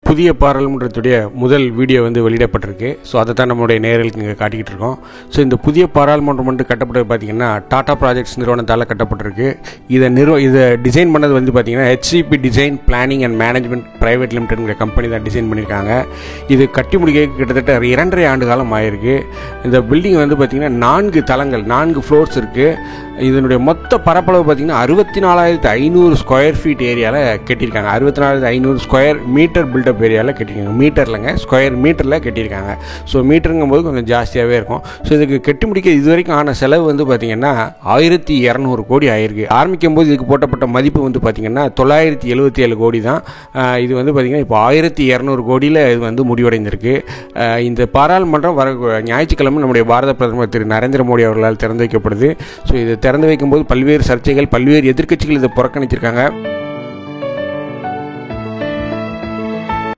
புதிய பாராளுமன்றத்துடைய முதல் video வெளியிடப்பட்டிருக்கு. So அதை தான் நம்மளுடைய நேயர்களுக்கு இங்கே காட்டிக்கிட்டு இருக்கோம். ஸோ இந்த புதிய பாராளுமன்றம் கட்டப்பட்டது பார்த்திங்கன்னா டாடா ப்ராஜெக்ட்ஸ் நிறுவனத்தால் கட்டப்பட்டிருக்கு. இதை டிசைன் பண்ணது பார்த்திங்கன்னா HCP design planning and management private லிமிடெட்ங்கிற கம்பெனி தான் டிசைன் பண்ணியிருக்காங்க. இது கட்டி முடிக்க கிட்டத்தட்ட 2.5 ஆண்டு காலம் ஆயிருக்கு. இந்த பில்டிங் பார்த்திங்கன்னா 4 தளங்கள் 4 ஃப்ளோர்ஸ் இருக்குது. இதனுடைய மொத்த பரப்பளவு பார்த்திங்கன்னா 64,500 ஸ்கொயர் ஃபீட் ஏரியாவில் கட்டியிருக்காங்க. 64,500 ஸ்கொயர் மீட்டர் பில்டப் ஏரியாவில் கட்டியிருக்காங்க. மீட்டர்லங்க, ஸ்கொயர் மீட்டரில் கட்டியிருக்காங்க. ஸோ மீட்டருங்கும் போது கொஞ்சம் ஜாஸ்தியாகவே இருக்கும். ஸோ இதுக்கு கட்டி முடிக்க இது வரைக்கும் ஆன செலவு பார்த்திங்கன்னா 1,200 கோடி ஆயிருக்கு. ஆரம்பிக்கும் போது இதுக்கு போட்டப்பட்ட மதிப்பு பார்த்திங்கன்னா 977 கோடி தான். இது பார்த்திங்கன்னா இப்போ 1,200 கோடியில் இது முடிவடைந்திருக்கு. இந்த பாராளுமன்றம் வர ஞாயிற்றுக்கிழமை நம்முடைய பாரத பிரதமர் திரு நரேந்திர மோடி அவர்களால் திறந்து வைக்கப்படுது. ஸோ இதை திறந்து வைக்கும்போது பல்வேறு சர்ச்சைகள், பல்வேறு எதிர்க்கட்சிகள் இதை புறக்கணிச்சிருக்காங்க.